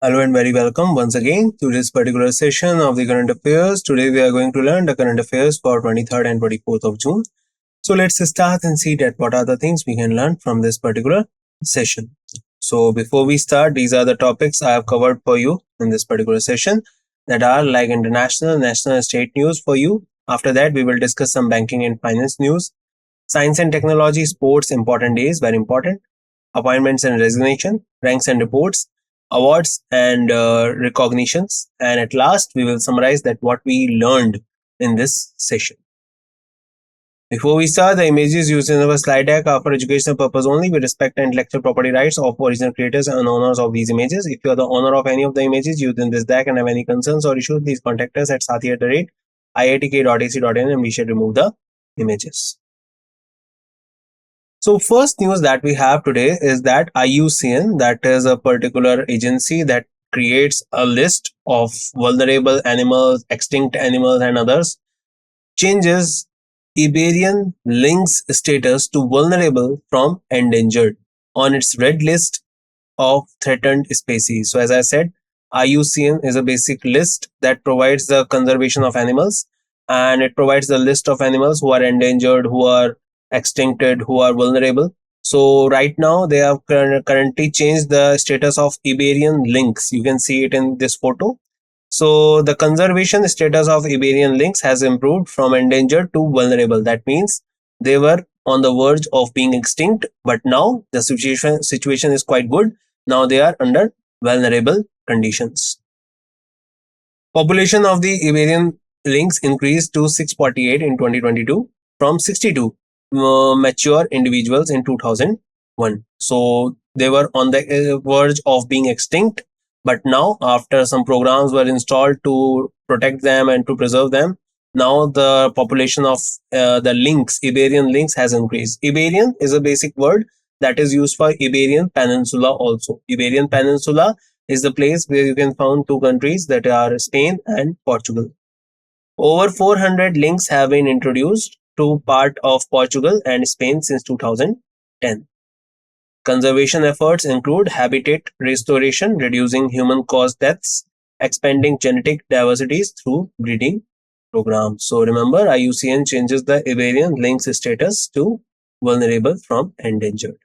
Hello and very welcome once again to this particular session of the current affairs. Today we are going to learn the current affairs for 23rd and 24th of June. So let's start and see that what are the things we can learn from this particular session. So before we start, these are the topics I have covered for you in this particular session that are like international, national, and state news for you. After that, we will discuss some banking and finance news, science and technology, sports, important days, very important, appointments and resignation, ranks and reports, awards and recognitions, and at last we will summarize that what we learned in this session. Before we start, the images used in our slide deck are for educational purpose only. We respect the intellectual property rights of original creators and owners of these images. If you are the owner of any of the images used in this deck and have any concerns or issues, please contact us at sathi@iitk.ac.in and we shall remove the images. So first news that we have today is that IUCN, that is a particular agency that creates a list of vulnerable animals, extinct animals and others, changes Iberian lynx status to vulnerable from endangered on its red list of threatened species. So as I said, IUCN is a basic list that provides the conservation of animals, and it provides the list of animals who are endangered, who are extincted, who are vulnerable. So right now they have currently changed the status of Iberian lynx. You can see it in this photo. So the conservation status of Iberian lynx has improved from endangered to vulnerable. That means they were on the verge of being extinct, but now the situation is quite good. Now they are under vulnerable conditions. Population of the Iberian lynx increased to 648 in 2022 from 62 mature individuals in 2001. So they were on the verge of being extinct, but now after some programs were installed to protect them and to preserve them, now the population of the lynx, Iberian lynx, has increased. Iberian is a basic word that is used for Iberian Peninsula also. Iberian Peninsula is the place where you can find two countries that are Spain and Portugal. Over 400 lynx have been introduced to part of Portugal and Spain since 2010. Conservation efforts include habitat restoration, reducing human-caused deaths, expanding genetic diversities through breeding programs. So remember, IUCN changes the Iberian lynx status to vulnerable from endangered.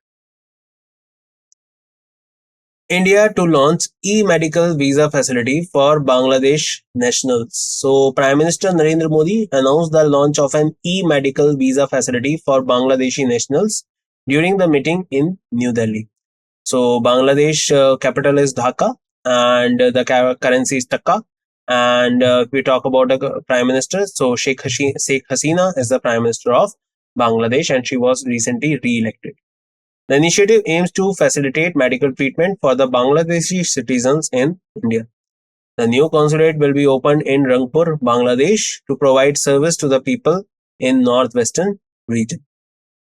India to launch e-medical visa facility for Bangladesh nationals. So Prime Minister Narendra Modi announced the launch of an e-medical visa facility for Bangladeshi nationals during the meeting in New Delhi. So Bangladesh capital is Dhaka and the currency is Taka. And if we talk about the Prime Minister, so Sheikh Hasina is the Prime Minister of Bangladesh and she was recently re-elected. The initiative aims to facilitate medical treatment for the Bangladeshi citizens in India. The new consulate will be opened in Rangpur, Bangladesh, to provide service to the people in northwestern region.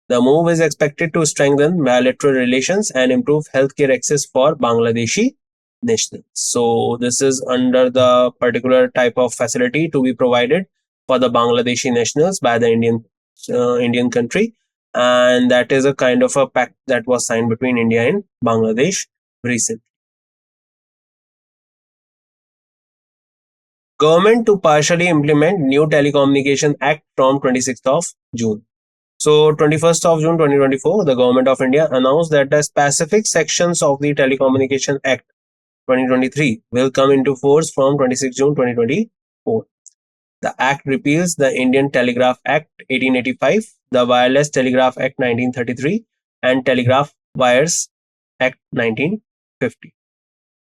The move is expected to strengthen bilateral relations and improve healthcare access for Bangladeshi nationals. So this is under the particular type of facility to be provided for the Bangladeshi nationals by the Indian country, and that is a kind of a pact that was signed between India and Bangladesh recently. Government to partially implement new Telecommunication Act from 26th of June. So 21st of June 2024, the Government of India announced that the specific sections of the Telecommunication Act 2023 will come into force from 26 June 2024. The Act repeals the Indian Telegraph Act 1885, the Wireless Telegraph Act 1933, and Telegraph Wires Act 1950.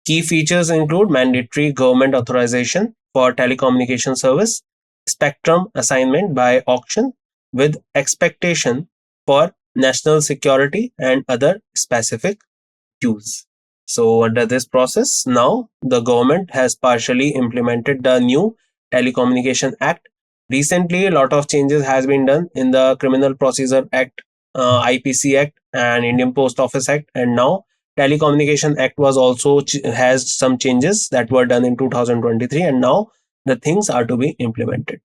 Key features include mandatory government authorization for telecommunication service, spectrum assignment by auction with expectation for national security and other specific use. So under this process, now the government has partially implemented the new Telecommunication Act. Recently, a lot of changes has been done in the Criminal Procedure Act, IPC Act, and Indian Post Office Act, and now Telecommunication Act was also has some changes that were done in 2023, and now the things are to be implemented.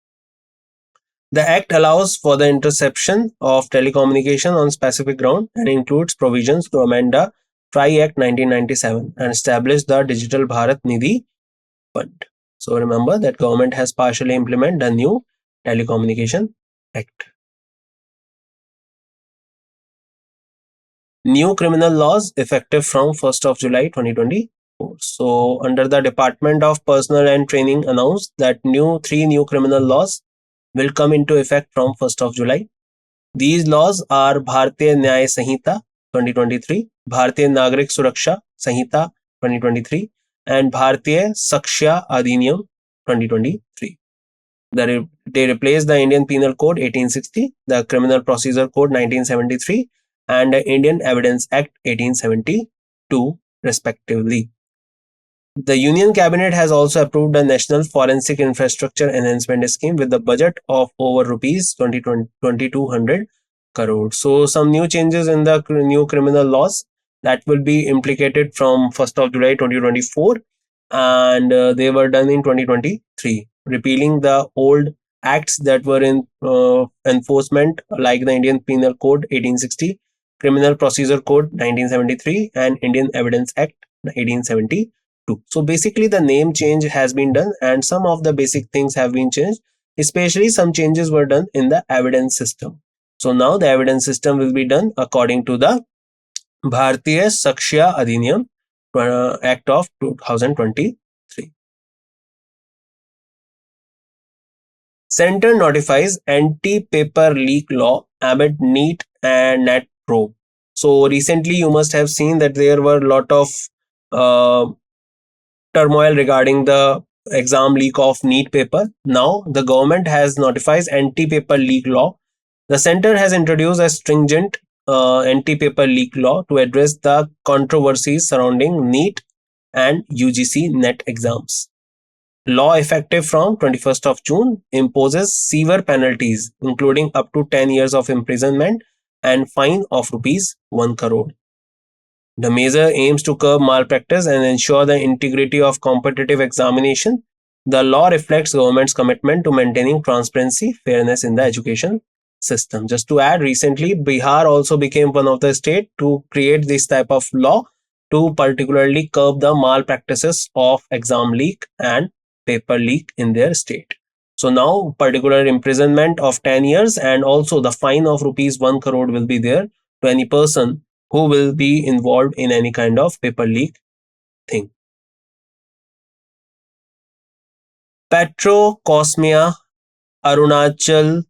The Act allows for the interception of telecommunication on specific ground and includes provisions to amend the TRI Act 1997 and established the Digital Bharat Nidhi Fund. So remember that government has partially implemented the new Telecommunication Act. New criminal laws effective from 1st of July 2024. So under the Department of Personnel and Training announced that three new criminal laws will come into effect from 1st of July. These laws are Bharatiya Nyaya Sanhita 2023, Bharatiya Nagrik Suraksha Sanhita 2023, and Bharatiya Sakshya Adhiniyam 2023. They replace the Indian Penal Code 1860, the Criminal Procedure Code 1973, and the Indian Evidence Act 1872, respectively. The Union Cabinet has also approved a National Forensic Infrastructure Enhancement Scheme with the budget of over rupees 2200 crore. So some new changes in the new criminal laws that will be implicated from 1st of July 2024, and they were done in 2023, repealing the old acts that were in enforcement, like the Indian Penal Code 1860, Criminal Procedure Code 1973, and Indian Evidence Act 1872. So basically the name change has been done and some of the basic things have been changed. Especially some changes were done in the evidence system. So now the evidence system will be done according to the Bharatiya Sakshya Adhiniyam Act of 2023. Center notifies anti-paper leak law amid NEET and NET probe. So recently you must have seen that there were a lot of turmoil regarding the exam leak of NEET paper. Now the government has notified anti-paper leak law. The center has introduced a stringent anti-paper leak law to address the controversies surrounding NEET and UGC NET exams. Law effective from 21st of June imposes severe penalties, including up to 10 years of imprisonment and fine of rupees 1 crore. The measure aims to curb malpractice and ensure the integrity of competitive examination. The law reflects government's commitment to maintaining transparency, fairness in the education system. Just to add, recently Bihar also became one of the states to create this type of law to particularly curb the malpractices of exam leak and paper leak in their state. So now particular imprisonment of 10 years and also the fine of rupees 1 crore will be there to any person who will be involved in any kind of paper leak thing. Petrocosmia arunachalens,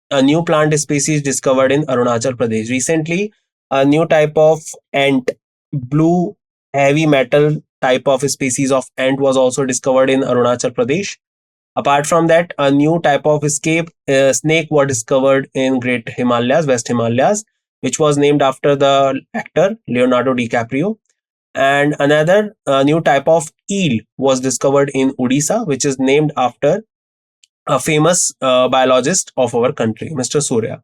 a new plant species discovered in Arunachal Pradesh. Recently, a new type of ant, blue heavy metal type of species of ant was also discovered in Arunachal Pradesh. Apart from that, a new type of snake was discovered in Great Himalayas, West Himalayas, which was named after the actor Leonardo DiCaprio. And another new type of eel was discovered in Odisha, which is named after a famous biologist of our country, Mr. Surya.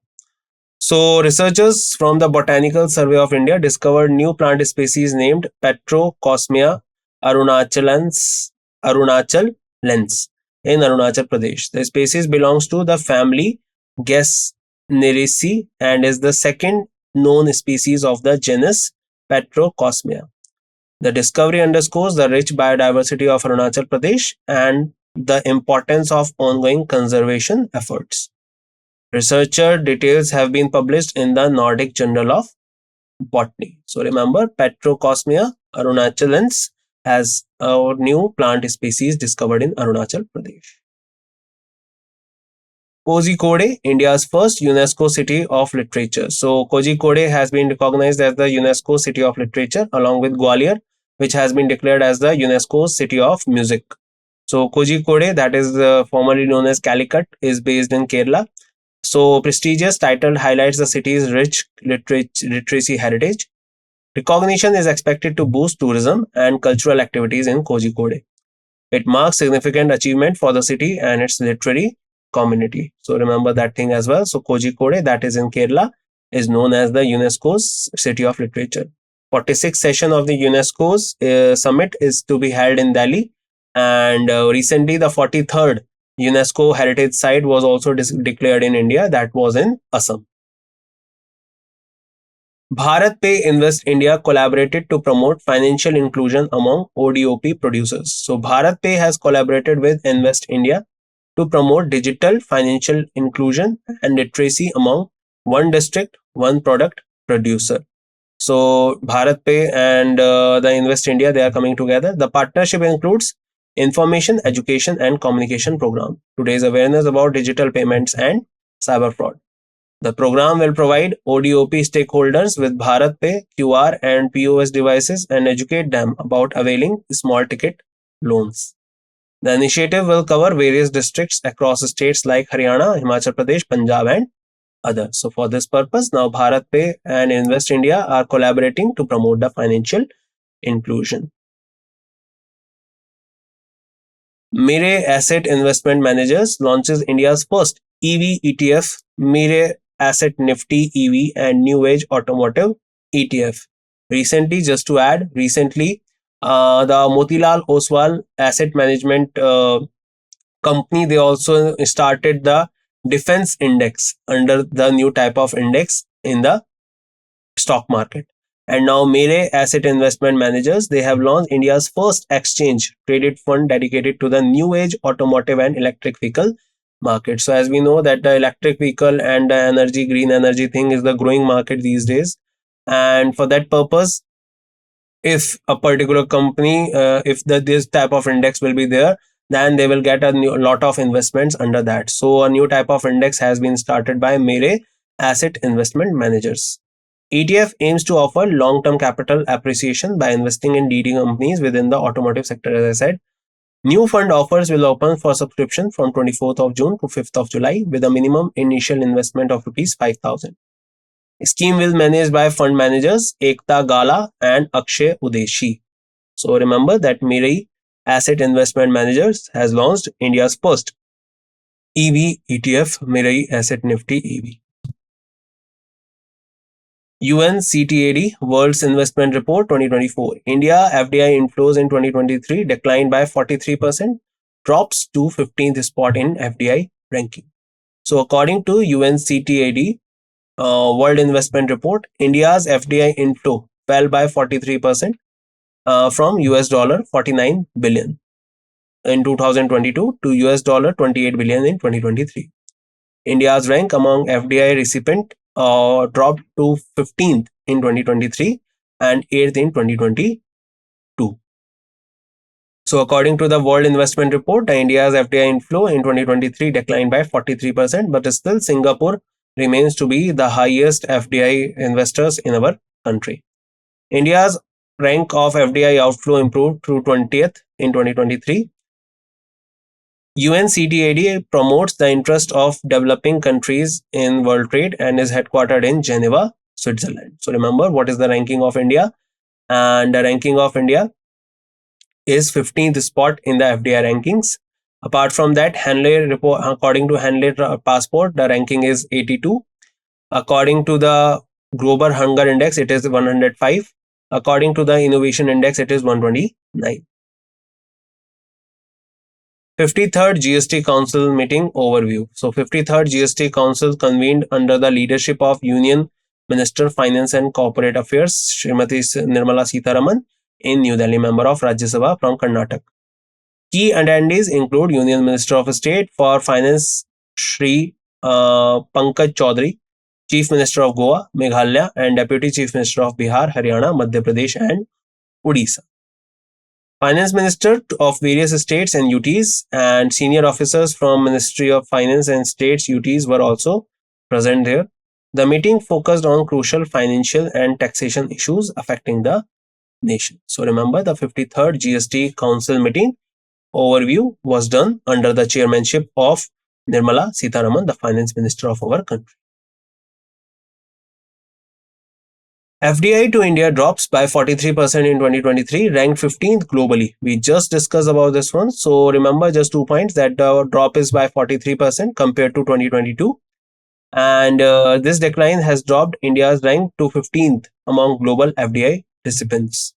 So researchers from the Botanical Survey of India discovered new plant species named Petrocosmia arunachalens in Arunachal Pradesh. The species belongs to the family Gesneriaceae and is the second known species of the genus Petrocosmia. The discovery underscores the rich biodiversity of Arunachal Pradesh and the importance of ongoing conservation efforts. Researcher details have been published in the Nordic Journal of Botany. So remember, Petrocosmia arunachalens as a new plant species discovered in Arunachal Pradesh. Kozhikode, India's first UNESCO City of Literature. So Kozhikode has been recognized as the UNESCO City of Literature along with Gwalior, which has been declared as the UNESCO City of Music. So Kozhikode, that is formerly known as Calicut, is based in Kerala. So prestigious title highlights the city's rich literacy heritage. Recognition is expected to boost tourism and cultural activities in Kozhikode. It marks significant achievement for the city and its literary community. So remember that thing as well. So Kozhikode, that is in Kerala, is known as the UNESCO's City of Literature. 46th session of the UNESCO's summit is to be held in Delhi, and recently the 43rd UNESCO heritage site was also declared in India, that was in Assam. Bharat Pay Invest India collaborated to promote financial inclusion among ODOP producers. So Bharat Pay has collaborated with Invest India to promote digital financial inclusion and literacy among one district, one product producer. So Bharat Pay and the Invest India, they are coming together. The partnership includes information, education, and communication program to raise awareness about digital payments and cyber fraud. The program will provide ODOP stakeholders with Bharat Pay, QR, and POS devices and educate them about availing small ticket loans. The initiative will cover various districts across states like Haryana, Himachal Pradesh, Punjab, and others. So, for this purpose, now Bharat Pay and Invest India are collaborating to promote the financial inclusion. Mire Asset Investment Managers launches India's first EV ETF, Mire Asset Nifty EV and New Age Automotive ETF. Recently, just to add, the Motilal Oswal Asset Management company, they also started the defense index under the new type of index in the stock market. And now Mire Asset Investment Managers, they have launched India's first exchange traded fund dedicated to the new age automotive and electric vehicle market. So as we know that the electric vehicle and the energy, green energy thing is the growing market these days. And for that purpose, if a particular company, if this type of index will be there, then they will get a lot of investments under that. So a new type of index has been started by Mire Asset Investment Managers. ETF aims to offer long-term capital appreciation by investing in leading companies within the automotive sector. As I said, new fund offers will open for subscription from 24th of June to 5th of July with a minimum initial investment of rupees 5,000. Scheme will managed by fund managers Ekta Gala and Akshay Udeshi. So remember that Mire Asset Investment Managers has launched India's first EV ETF, Mire Asset Nifty EV. UNCTAD World's Investment Report 2024. India FDI inflows in 2023 declined by 43%, drops to 15th spot in FDI ranking. So according to UNCTAD World Investment Report, India's FDI inflow fell by 43% from US dollar 49 billion in 2022 to US dollar 28 billion in 2023. India's rank among FDI recipient dropped to 15th in 2023 and 8th in 2022. So according to the World Investment Report, India's FDI inflow in 2023 declined by 43%, but still Singapore remains to be the highest FDI investors in our country. India's rank of FDI outflow improved to 20th in 2023. UNCTAD promotes the interest of developing countries in world trade and is headquartered in Geneva, Switzerland. So remember, what is the ranking of India? And the ranking of India is 15th spot in the FDI rankings. Apart from that, Hanley report, according to Hanley Passport, the ranking is 82. According to the Global Hunger Index, it is 105. According to the Innovation Index, it is 129. 53rd GST Council meeting overview. So 53rd GST Council convened under the leadership of Union Minister Finance and Corporate Affairs Srimati Nirmala Sitharaman in New Delhi, member of Rajya Sabha from Karnataka. Key attendees include Union Minister of State for Finance Shri Pankaj Chaudhary, Chief Minister of Goa, Meghalaya, and Deputy Chief Minister of Bihar, Haryana, Madhya Pradesh, and Odisha. Finance Minister of various states and UTs and senior officers from Ministry of Finance and States UTs were also present there. The meeting focused on crucial financial and taxation issues affecting the nation. So remember, the 53rd GST Council meeting overview was done under the chairmanship of Nirmala Sitharaman, the Finance Minister of our country. FDI to India drops by 43% in 2023, ranked 15th globally. We just discussed about this one. So remember just 2 points, that the drop is by 43% compared to 2022. And this decline has dropped India's rank to 15th among global FDI recipients.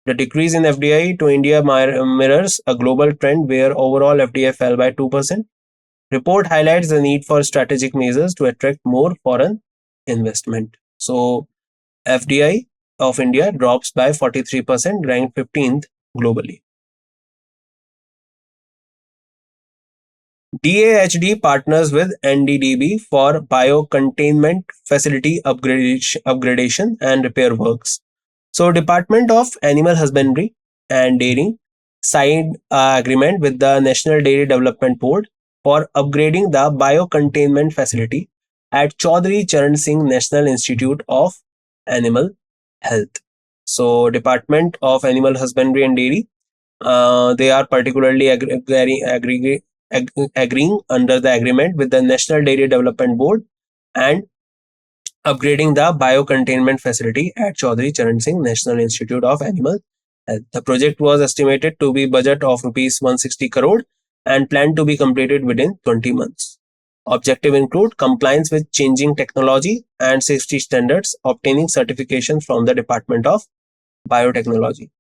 The decrease in FDI to India mirrors a global trend where overall FDI fell by 2%. Report highlights the need for strategic measures to attract more foreign investment. So FDI of India drops by 43%, ranked 15th globally. DAHD partners with NDDB for biocontainment facility upgradation and repair works. So, Department of Animal Husbandry and Dairy signed an agreement with the National Dairy Development Board for upgrading the biocontainment facility at Chaudhary Charan Singh National Institute of Animal Health. So, Department of Animal Husbandry and Dairy, they are particularly agreeing under the agreement with the National Dairy Development Board and upgrading the biocontainment facility at Chaudhary Charan Singh National Institute of Animal Health. The project was estimated to be budget of rupees 160 crore and planned to be completed within 20 months. Objective include compliance with changing technology and safety standards, obtaining certification from the Department of Biotechnology.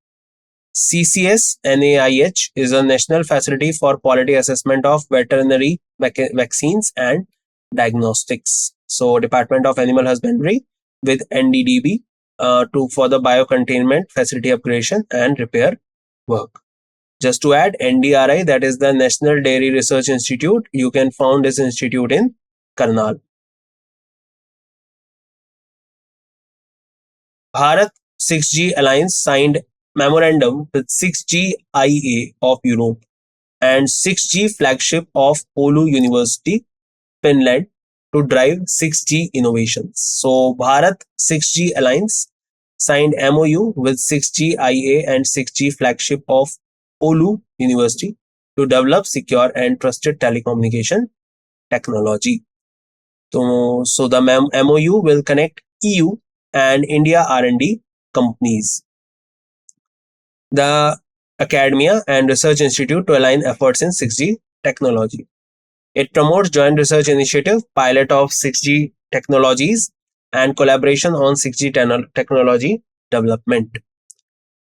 CCS NAIH is a national facility for quality assessment of veterinary vaccines and diagnostics. So, Department of Animal Husbandry with NDDB for the biocontainment facility upgradation and repair work. Just to add, NDRI, that is the National Dairy Research Institute, you can find this institute in Karnal. Bharat 6G Alliance signed memorandum with 6G IA of Europe and 6G flagship of Oulu University, Finland, to drive 6G innovations. So, Bharat 6G Alliance signed MOU with 6G IA and 6G flagship of Oulu University to develop secure and trusted telecommunication technology. So the MOU will connect EU and India R&D companies, the academia and research institute to align efforts in 6G technology. It promotes joint research initiative, pilot of 6G technologies, and collaboration on 6G technology development.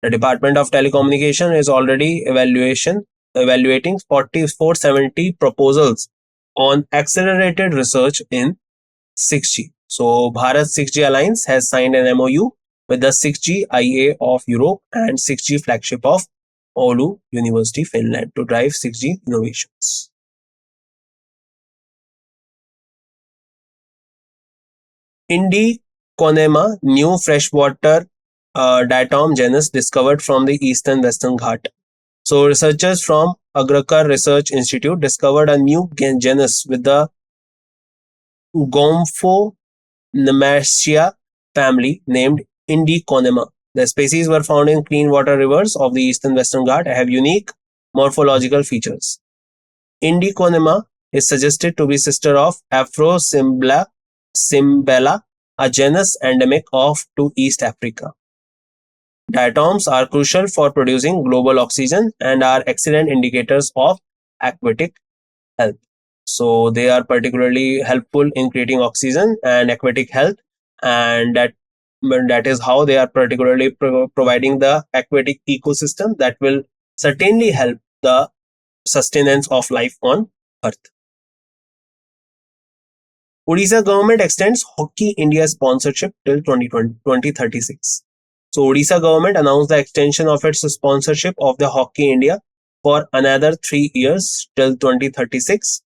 The Department of Telecommunication is already evaluating 470 proposals on accelerated research in 6G. So, Bharat 6G Alliance has signed an MOU with the 6G IA of Europe and 6G flagship of Oulu University, Finland, to drive 6G innovations. Indiconema, new freshwater diatom genus discovered from the eastern Western Ghat. So, researchers from Agrakar Research Institute discovered a new genus with the Gomphonemacea family named Indiconema. The species were found in clean water rivers of the eastern Western Ghat and have unique morphological features. Indiconema is suggested to be sister of Afrosimbella, a genus endemic to East Africa. Diatoms are crucial for producing global oxygen and are excellent indicators of aquatic health. So they are particularly helpful in creating oxygen and aquatic health, and that is how they are particularly providing the aquatic ecosystem that will certainly help the sustenance of life on Earth. Odisha government extends Hockey India sponsorship till 2036. So, Odisha government announced the extension of its sponsorship of the Hockey India for another 3 years till 2036.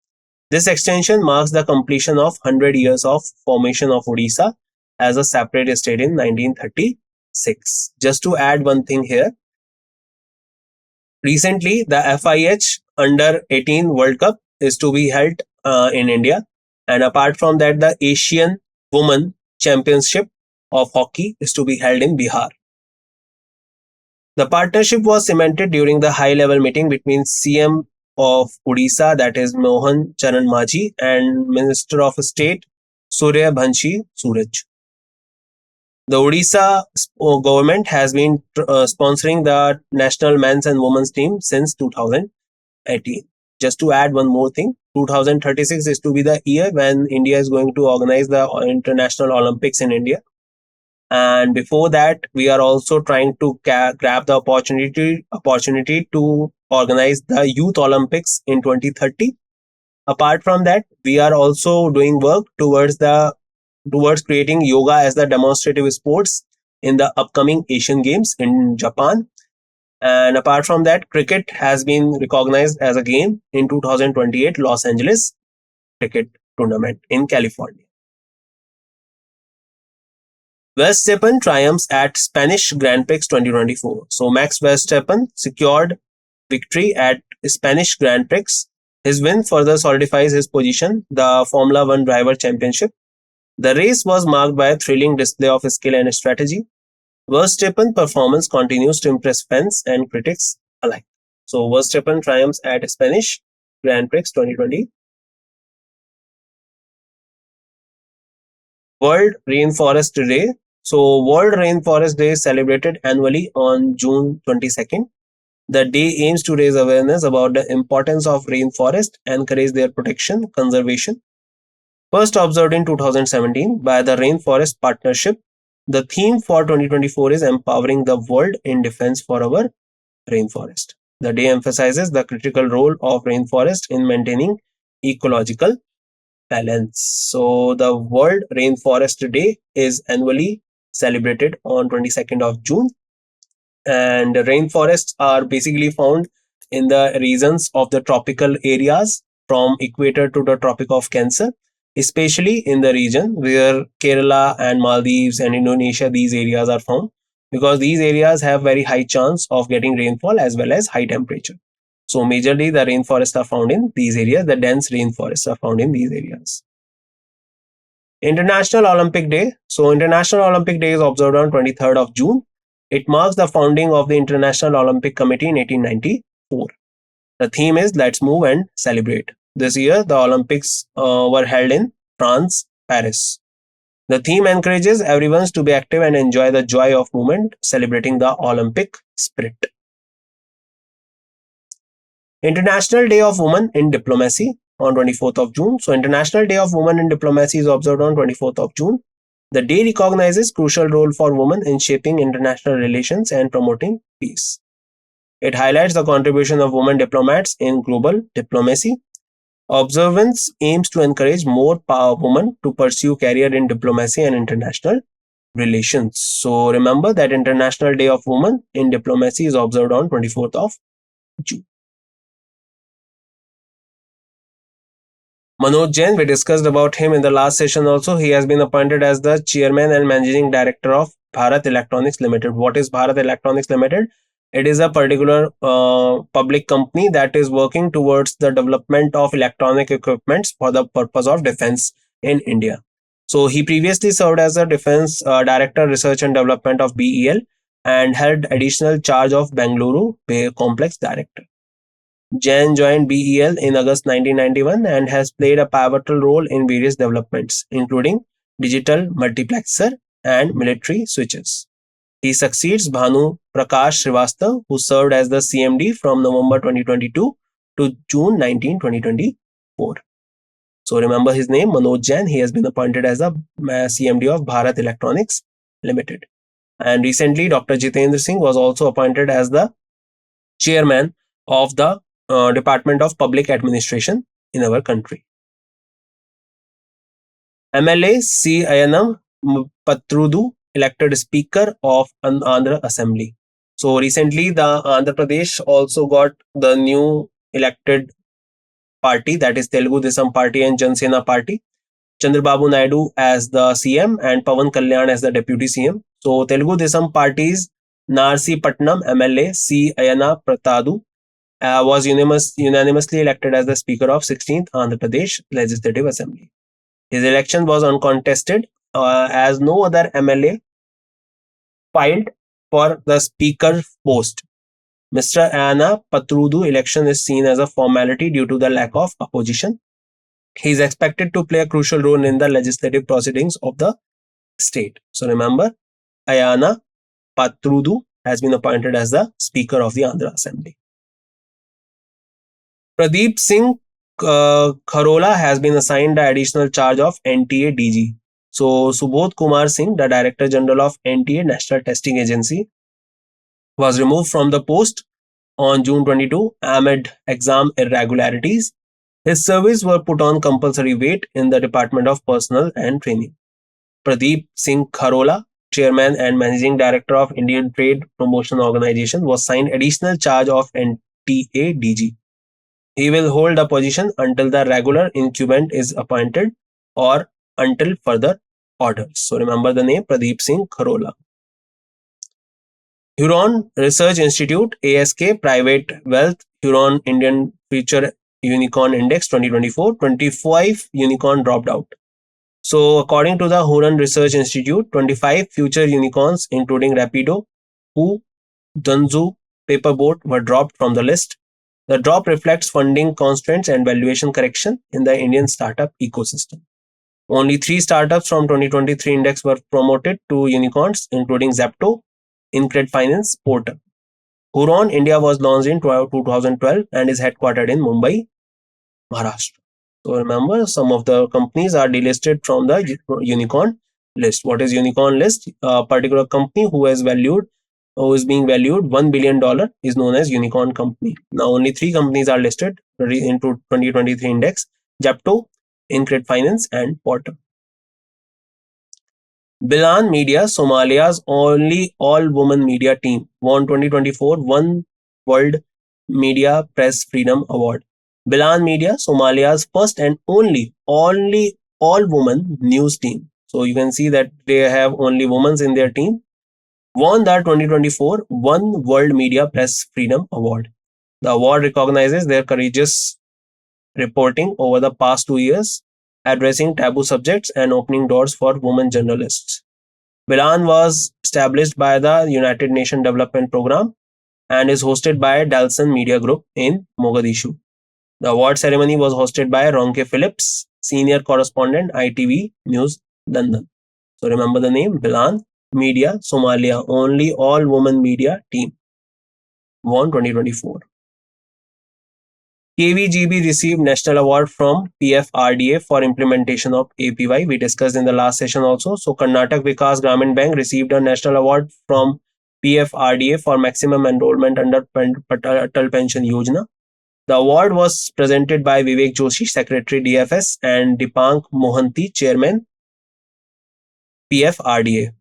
This extension marks the completion of 100 years of formation of Odisha as a separate state in 1936. Just to add one thing here, recently the FIH Under 18 World Cup is to be held in India. And apart from that, the Asian Women Championship of Hockey is to be held in Bihar. The partnership was cemented during the high-level meeting between CM of Odisha, that is Mohan Charan Majhi, and Minister of State Surya Bhanshi Suraj. The Odisha government has been sponsoring the national men's and women's team since 2018. Just to add one more thing, 2036 is to be the year when India is going to organize the International Olympics in India. And before that, we are also trying to grab the opportunity to organize the Youth Olympics in 2030. Apart from that, we are also doing work towards the towards creating yoga as the demonstrative sports in the upcoming Asian Games in Japan. And apart from that, cricket has been recognized as a game in 2028 Los Angeles cricket tournament in California. Verstappen triumphs at Spanish Grand Prix 2024. So Max Verstappen secured victory at Spanish Grand Prix. His win further solidifies his position, the Formula One Driver Championship. The race was marked by a thrilling display of skill and strategy. Verstappen's performance continues to impress fans and critics alike. So Verstappen triumphs at Spanish Grand Prix 2020. World Rainforest Day. So World Rainforest Day is celebrated annually on June 22nd. The day aims to raise awareness about the importance of rainforest and encourage their protection, conservation. First observed in 2017 by the Rainforest Partnership, the theme for 2024 is empowering the world in defense for our rainforest. The day emphasizes the critical role of rainforest in maintaining ecological balance. So the World Rainforest Day is annually celebrated on 22nd of June, and rainforests are basically found in the regions of the tropical areas from equator to the Tropic of Cancer, especially in the region where Kerala and Maldives and Indonesia, these areas are found, because these areas have very high chance of getting rainfall as well as high temperature. So majorly the rainforests are found in these areas, the dense rainforests are found in these areas. International Olympic Day. So International Olympic Day is observed on 23rd of June. It marks the founding of the International Olympic Committee in 1894. The theme is Let's Move and Celebrate. This year, the Olympics were held in France, Paris. The theme encourages everyone to be active and enjoy the joy of movement, celebrating the Olympic spirit. International Day of Women in Diplomacy on 24th of June. So International Day of Women in Diplomacy is observed on 24th of June. The day recognizes crucial role for women in shaping international relations and promoting peace. It highlights the contribution of women diplomats in global diplomacy. Observance aims to encourage more women to pursue career in diplomacy and international relations. So remember that International Day of Women in Diplomacy is observed on 24th of June. Manoj Jain, we discussed about him in the last session also. He has been appointed as the chairman and managing director of Bharat Electronics Limited. What is Bharat Electronics Limited? It is a particular public company that is working towards the development of electronic equipments for the purpose of defense in India. So he previously served as the Defense Director Research and Development of BEL and held additional charge of Bengaluru Bay Complex Director. Jain joined BEL in August 1991 and has played a pivotal role in various developments, including digital multiplexer and military switches. He succeeds Bhanu Prakash Srivastav, who served as the CMD from November 2022 to June 19, 2024. So remember his name, Manoj Jain. He has been appointed as the CMD of Bharat Electronics Limited. And recently, Dr. Jitendra Singh was also appointed as the chairman of the Department of Public Administration in our country. MLA C. Ayanam Patrudu elected Speaker of Andhra Assembly. So recently the Andhra Pradesh also got the new elected party, that is Telugu Desam Party and Jan Sena Party. Chandrababu Naidu as the CM and Pawan Kalyan as the Deputy CM. So Telugu Desam Party's Narsi Patnam MLA C. Ayana Pratadu was unanimously elected as the Speaker of 16th Andhra Pradesh Legislative Assembly. His election was uncontested as no other MLA filed for the Speaker post. Mr. Anna Patrudu election is seen as a formality due to the lack of opposition. He is expected to play a crucial role in the legislative proceedings of the state. So remember, Ayana Patrudu has been appointed as the Speaker of the Andhra Assembly. Pradeep Singh Kharola has been assigned the additional charge of NTA DG. So Subodh Kumar Singh, the Director General of NTA National Testing Agency, was removed from the post on June 22 amid exam irregularities. His service were put on compulsory wait in the Department of Personnel and Training. Pradeep Singh Kharola, Chairman and Managing Director of Indian Trade Promotion Organization, was assigned additional charge of NTA DG. He will hold the position until the regular incumbent is appointed or until further orders. So remember the name Pradeep Singh Kharola. Huron Research Institute, ASK Private Wealth, Huron Indian Future Unicorn Index 2024, 25 unicorn dropped out. So according to the Huron Research Institute, 25 future unicorns including Rapido, Who, Dunzu, Paperboat were dropped from the list. The drop reflects funding constraints and valuation correction in the Indian startup ecosystem. Only 3 startups from 2023 index were promoted to unicorns, including Zepto, Incred Finance, Porter. Huron India was launched in 2012 and is headquartered in Mumbai, Maharashtra. So remember, some of the companies are delisted from the unicorn list. What is unicorn list? A particular company who is being valued $1 billion is known as unicorn company. Now only 3 companies are listed into 2023 index: Japto, Incred Finance, and Porter. Bilan Media, Somalia's only all-woman media team, won 2024 One World Media Press Freedom Award. Bilan Media, Somalia's first and only all-woman news team. So you can see that they have only women in their team, won the 2024 One World Media Press Freedom Award. The award recognizes their courageous reporting over the past 2 years, addressing taboo subjects and opening doors for women journalists. Bilan was established by the United Nations Development Programme and is hosted by Dalson Media Group in Mogadishu. The award ceremony was hosted by Ronke Phillips, senior correspondent, ITV News, London. So remember the name, Bilan Media, Somalia, only all-woman media team, won 2024. KVGB received National Award from PFRDA for implementation of APY. We discussed in the last session also. So Karnataka Vikas Gramin Bank received a National Award from PFRDA for maximum enrollment under Atal Pension Yojana. The award was presented by Vivek Joshi, Secretary DFS, and Dipank Mohanty, Chairman PFRDA.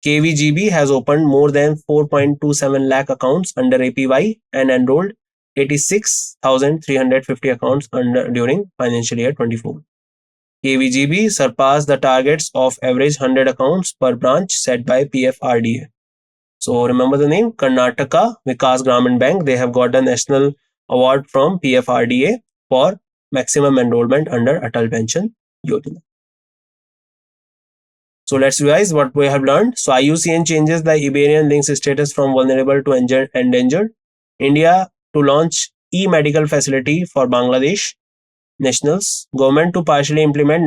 KVGB has opened more than 4.27 lakh accounts under APY and enrolled 86,350 accounts during financial year 24. KVGB surpassed the targets of average 100 accounts per branch set by PFRDA. So remember the name, Karnataka Vikas Gramin Bank. They have got a national award from PFRDA for maximum enrollment under Atal Pension Yojana. So let's revise what we have learned. So IUCN changes the Iberian lynx status from vulnerable to endangered. India to launch e-medical facility for Bangladesh nationals. Government to partially implement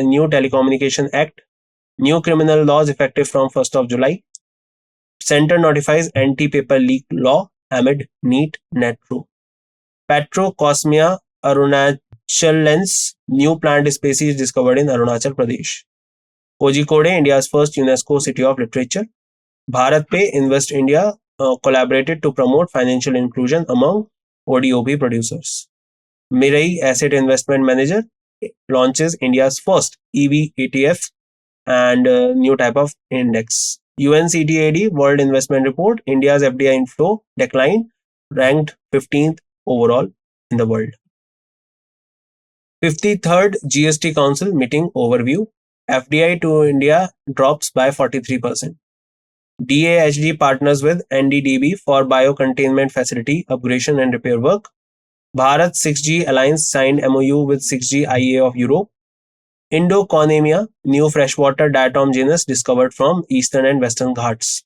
new Telecommunication Act. New criminal laws effective from 1st of July. Center notifies anti-paper leak law amid NEET NET-RO. Petrocosmia arunachalensis, new plant species discovered in Arunachal Pradesh. Kozhikode, India's first UNESCO City of Literature. BharatPe Invest India collaborated to promote financial inclusion among ODOP producers. Mirai Asset Investment Manager launches India's first EV ETF and new type of index. UNCTAD World Investment Report, India's FDI inflow declined, ranked 15th overall in the world. 53rd GST Council meeting overview. FDI to India drops by 43%. DAHD partners with NDDB for biocontainment facility upgradation and repair work. Bharat 6G Alliance signed MOU with 6G IA of Europe. Indoconemia, new freshwater diatom genus discovered from Eastern and Western Ghats,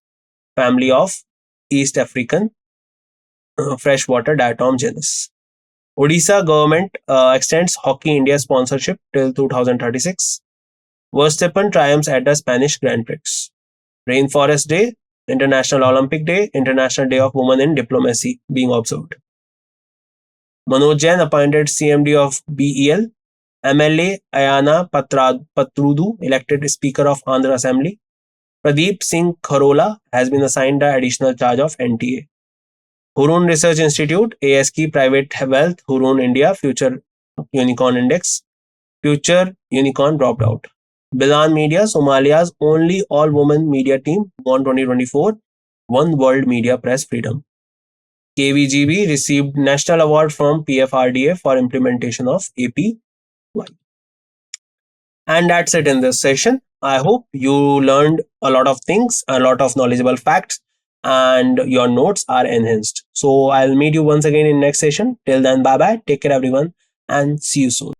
family of East African freshwater diatom genus. Odisha government extends Hockey India sponsorship till 2036. Verstappen triumphs at the Spanish Grand Prix. Rainforest Day, International Olympic Day, International Day of Women in Diplomacy being observed. Manoj Jain appointed CMD of BEL. MLA Ayana Patrudu elected Speaker of Andhra Assembly. Pradeep Singh Kharola has been assigned the additional charge of NTA. Huron Research Institute, ASK Private Wealth, Huron India Future Unicorn Index. Future Unicorn dropped out. Bilan Media, Somalia's only all-woman media team, won 2024 One World Media Press Freedom. KVGB received National Award from PFRDA for implementation of APY. And that's it in this session. I hope you learned a lot of things, a lot of knowledgeable facts, and your notes are enhanced. So I'll meet you once again in next session. Till then, bye bye. Take care, everyone, and see you soon.